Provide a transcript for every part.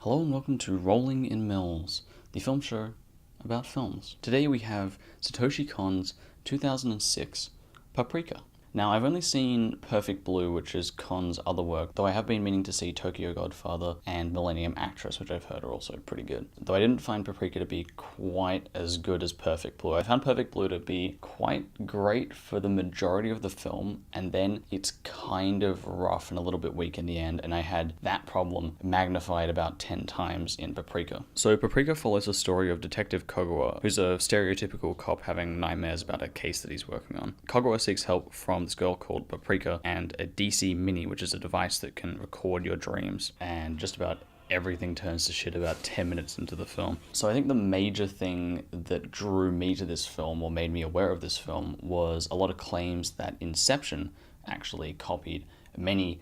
Hello and welcome to Rolling in Mills, the film show about films. Today we have Satoshi Kon's 2006 Paprika. Now, I've only seen Perfect Blue, which is Kon's other work, though I have been meaning to see Tokyo Godfather and Millennium Actress, which I've heard are also pretty good. Though I didn't find Paprika to be quite as good as Perfect Blue. I found Perfect Blue to be quite great for the majority of the film, and then it's kind of rough and a little bit weak in the end, and I had that problem magnified about 10 times in Paprika. So Paprika follows the story of Detective Kagawa, who's a stereotypical cop having nightmares about a case that he's working on. Kagawa seeks help from this girl called Paprika and a DC Mini, which is a device that can record your dreams, and just about everything turns to shit about 10 minutes into the film. So I think the major thing that drew me to this film, or made me aware of this film, was a lot of claims that Inception actually copied many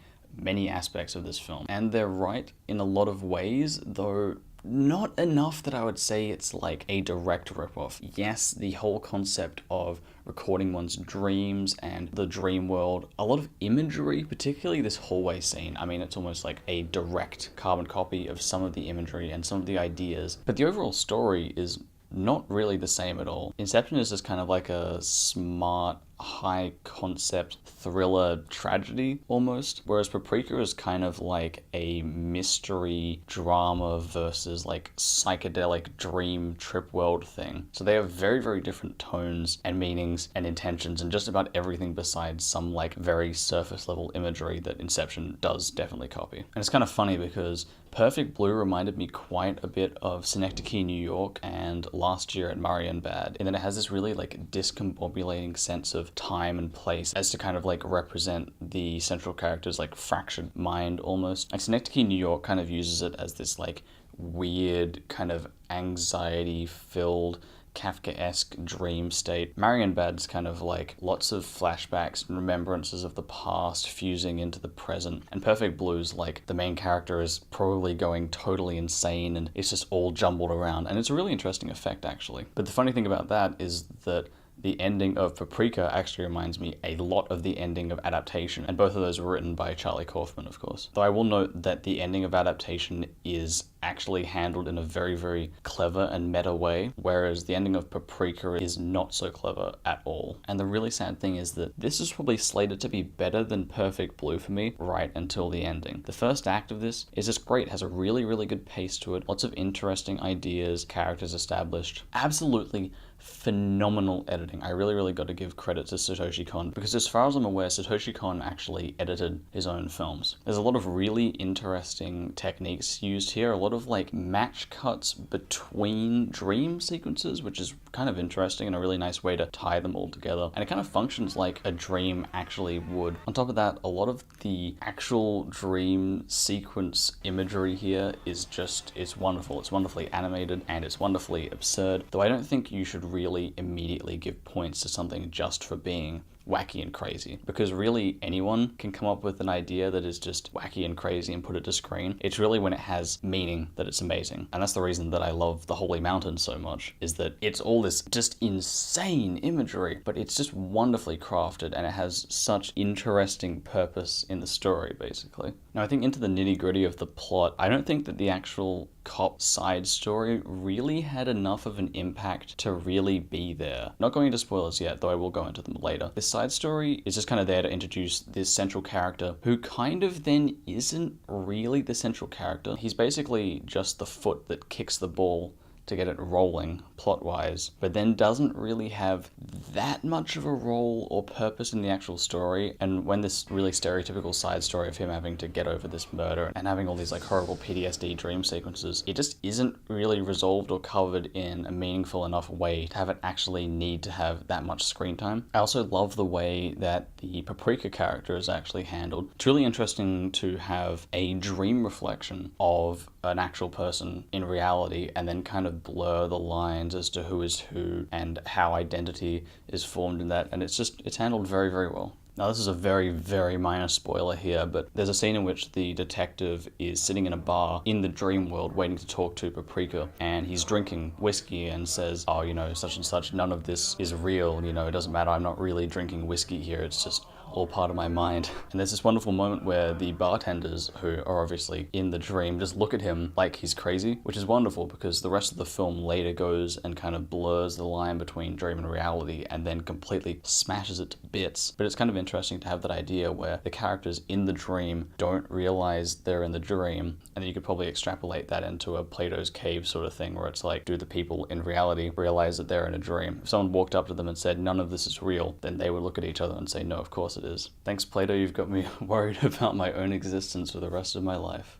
aspects of this film. And they're right in a lot of ways, though not enough that I would say it's like a direct ripoff. Yes, the whole concept of recording one's dreams and the dream world, a lot of imagery, particularly this hallway scene. I mean, it's almost like a direct carbon copy of some of the imagery and some of the ideas, but the overall story is not really the same at all. Inception is just kind of like a smart, high concept thriller tragedy almost, whereas Paprika is kind of like a mystery drama versus like psychedelic dream trip world thing. So they have very different tones and meanings and intentions and just about everything besides some like very surface level imagery that Inception does definitely copy. And it's kind of funny because Perfect Blue reminded me quite a bit of Synecdoche, New York and Last Year at Marienbad, and then it has this really like discombobulating sense of time and place as to kind of like represent the central character's like fractured mind almost. Like Synecdoche, New York kind of uses it as this like weird kind of anxiety filled Kafkaesque dream state. Marienbad's kind of like lots of flashbacks and remembrances of the past fusing into the present. And Perfect Blue's like the main character is probably going totally insane and it's just all jumbled around. And it's a really interesting effect actually. But the funny thing about that is that the ending of Paprika actually reminds me a lot of the ending of Adaptation, and both of those were written by Charlie Kaufman, of course. Though I will note that the ending of Adaptation is actually handled in a very clever and meta way, whereas the ending of Paprika is not so clever at all. And the really sad thing is that this is probably slated to be better than Perfect Blue for me right until the ending. The first act of this is just great, it has a really good pace to it, lots of interesting ideas, characters established, absolutely phenomenal editing. I really got to give credit to Satoshi Kon, because as far as I'm aware, Satoshi Kon actually edited his own films. There's a lot of really interesting techniques used here, a lot of like match cuts between dream sequences, which is kind of interesting and a really nice way to tie them all together. And it kind of functions like a dream actually would. On top of that, a lot of the actual dream sequence imagery here is just, it's wonderful. It's wonderfully animated and it's wonderfully absurd, though I don't think you should really immediately give points to something just for being wacky and crazy, because really anyone can come up with an idea that is just wacky and crazy and put it to screen. It's really when it has meaning that it's amazing, and that's the reason that I love The Holy Mountain so much, is that it's all this just insane imagery, but it's just wonderfully crafted and it has such interesting purpose in the story basically. Now I think into the nitty-gritty of the plot, I don't think that the actual cop side story really had enough of an impact to really be there. Not going into spoilers yet, though I will go into them later. This side story is just kind of there to introduce this central character who kind of then isn't really the central character. He's basically just the foot that kicks the ball to get it rolling plot-wise, but then doesn't really have that much of a role or purpose in the actual story. And when this really stereotypical side story of him having to get over this murder and having all these like horrible PTSD dream sequences, it just isn't really resolved or covered in a meaningful enough way to have it actually need to have that much screen time. I also love the way that the Paprika character is actually handled. It's really interesting to have a dream reflection of an actual person in reality and then kind of blur the lines as to who is who and how identity is formed in that, and it's handled very well. Now this is a very minor spoiler here, but there's a scene in which the detective is sitting in a bar in the dream world waiting to talk to Paprika, and he's drinking whiskey and says, such and such, none of this is real, it doesn't matter, I'm not really drinking whiskey here, it's just all part of my mind. And there's this wonderful moment where the bartenders, who are obviously in the dream, just look at him like he's crazy, which is wonderful because the rest of the film later goes and kind of blurs the line between dream and reality and then completely smashes it to bits. But it's kind of interesting to have that idea where the characters in the dream don't realize they're in the dream, and then you could probably extrapolate that into a Plato's cave sort of thing where it's like, do the people in reality realize that they're in a dream? If someone walked up to them and said, none of this is real, then they would look at each other and say, no, of course it is. Thanks, Plato, you've got me worried about my own existence for the rest of my life.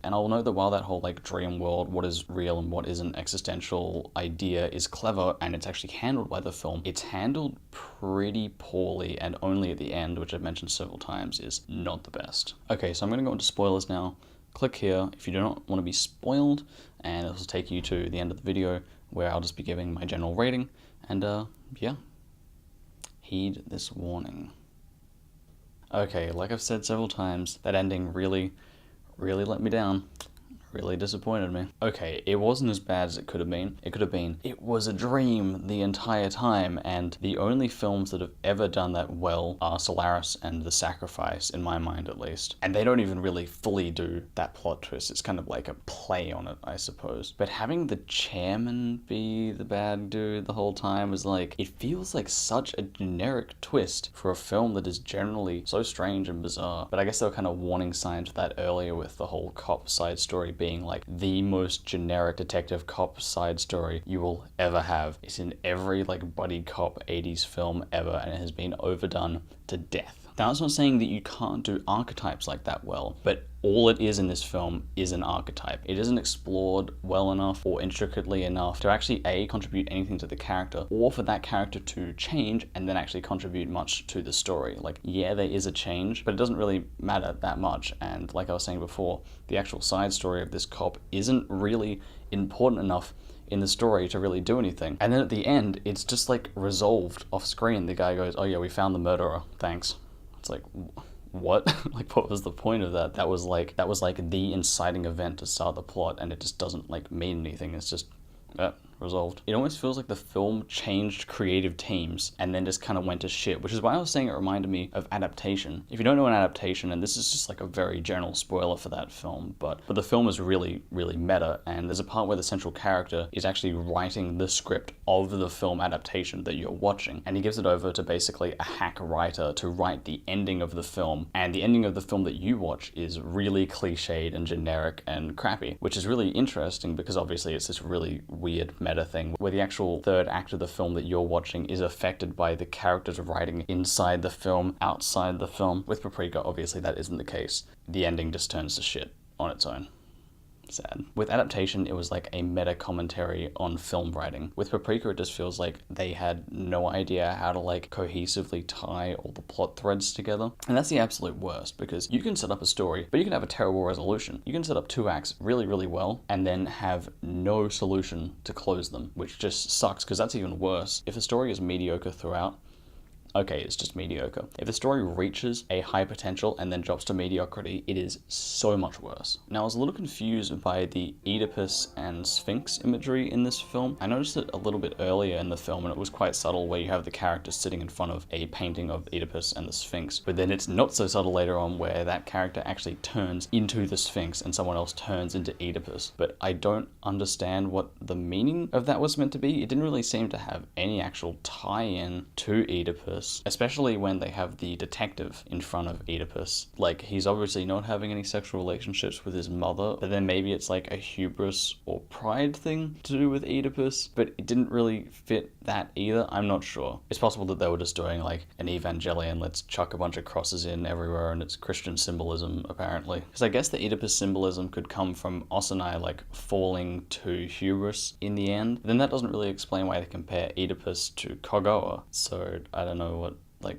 And I'll note that while that whole like dream world, what is real and what isn't existential idea is clever and it's actually handled by the film, it's handled pretty poorly, and only at the end, which I've mentioned several times, is not the best. Okay, so I'm going to go into spoilers now. Click here if you do not want to be spoiled, and this will take you to the end of the video where I'll just be giving my general rating, and yeah, heed this warning. Okay, like I've said several times, that ending really let me down. Really disappointed me. Okay, it wasn't as bad as it could have been. It was a dream the entire time, and the only films that have ever done that well are Solaris and The Sacrifice, in my mind at least. And they don't even really fully do that plot twist. It's kind of like a play on it, I suppose. But having the chairman be the bad dude the whole time was like, it feels like such a generic twist for a film that is generally so strange and bizarre. But I guess there were kind of warning signs of that earlier with the whole cop side story being like the most generic detective cop side story you will ever have. It's in every like buddy cop 80s film ever, and it has been overdone to death. Now, that's not saying that you can't do archetypes like that well, but all it is in this film is an archetype. It isn't explored well enough or intricately enough to actually A, contribute anything to the character, or for that character to change and then actually contribute much to the story. Like, yeah, there is a change, but it doesn't really matter that much. And like I was saying before, the actual side story of this cop isn't really important enough in the story to really do anything. And then at the end, it's just like resolved off screen. The guy goes, oh yeah, we found the murderer, thanks. It's like, what? Like, what was the point of that? That was like the inciting event to start the plot, and it just doesn't like mean anything. It's just resolved. It almost feels like the film changed creative teams and then just kind of went to shit, which is why I was saying it reminded me of Adaptation. If you don't know an Adaptation, and this is just like a very general spoiler for that film, but the film is really meta, and there's a part where the central character is actually writing the script of the film Adaptation that you're watching, and he gives it over to basically a hack writer to write the ending of the film, and the ending of the film that you watch is really cliched and generic and crappy, which is really interesting because obviously it's this really weird meta thing where the actual third act of the film that you're watching is affected by the characters writing inside the film, outside the film. With Paprika, obviously that isn't the case. The ending just turns to shit on its own. Sad. With Adaptation, it was like a meta commentary on film writing. With Paprika, it just feels like they had no idea how to like cohesively tie all the plot threads together. And that's the absolute worst, because you can set up a story, but you can have a terrible resolution. You can set up two acts really well, and then have no solution to close them, which just sucks, because that's even worse. If a story is mediocre throughout, okay, it's just mediocre. If the story reaches a high potential and then drops to mediocrity, it is so much worse. Now, I was a little confused by the Oedipus and Sphinx imagery in this film. I noticed it a little bit earlier in the film, and it was quite subtle, where you have the character sitting in front of a painting of Oedipus and the Sphinx. But then it's not so subtle later on, where that character actually turns into the Sphinx and someone else turns into Oedipus. But I don't understand what the meaning of that was meant to be. It didn't really seem to have any actual tie-in to Oedipus, especially when they have the detective in front of Oedipus. Like, he's obviously not having any sexual relationships with his mother, but then maybe it's like a hubris or pride thing to do with Oedipus, but it didn't really fit that either. I'm not sure. It's possible that they were just doing like an Evangelion, let's chuck a bunch of crosses in everywhere, and it's Christian symbolism apparently. Because I guess the Oedipus symbolism could come from Osanai like falling to hubris in the end. But then that doesn't really explain why they compare Oedipus to Kogoa. So I don't know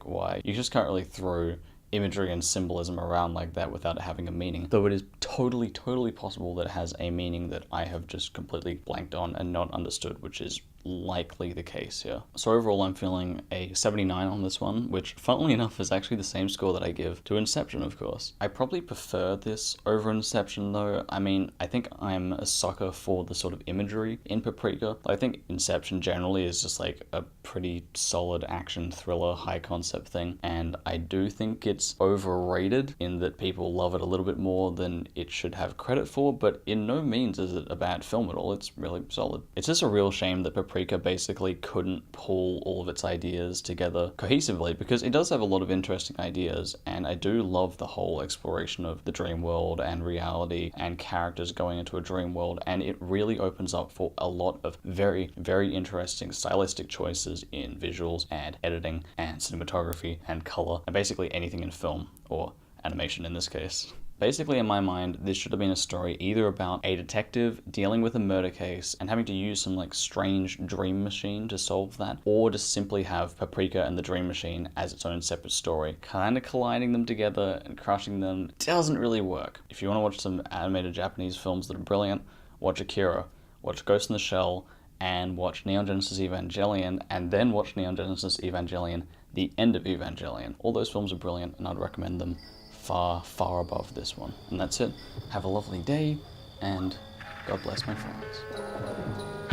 why. You just can't really throw imagery and symbolism around like that without it having a meaning. Though it is totally possible that it has a meaning that I have just completely blanked on and not understood, which is likely the case here. So overall, I'm feeling a 79 on this one, which funnily enough is actually the same score that I give to Inception, of course. I probably prefer this over Inception though. I mean, I think I'm a sucker for the sort of imagery in Paprika. I think Inception generally is just like a pretty solid action thriller, high concept thing, and I do think it's overrated in that people love it a little bit more than it should have credit for, but in no means is it a bad film at all. It's really solid. It's just a real shame that Paprika basically couldn't pull all of its ideas together cohesively, because it does have a lot of interesting ideas, and I do love the whole exploration of the dream world and reality and characters going into a dream world, and it really opens up for a lot of very, very interesting stylistic choices in visuals and editing and cinematography and color, and basically anything in film, or animation in this case. Basically, in my mind, this should have been a story either about a detective dealing with a murder case and having to use some like strange dream machine to solve that, or just simply have Paprika and the dream machine as its own separate story. Kind of colliding them together and crushing them doesn't really work. If you want to watch some animated Japanese films that are brilliant, watch Akira, watch Ghost in the Shell, and watch Neon Genesis Evangelion, and then watch Neon Genesis Evangelion, the end of Evangelion. All those films are brilliant, and I'd recommend them far, far above this one. And that's it. Have a lovely day, and God bless my friends.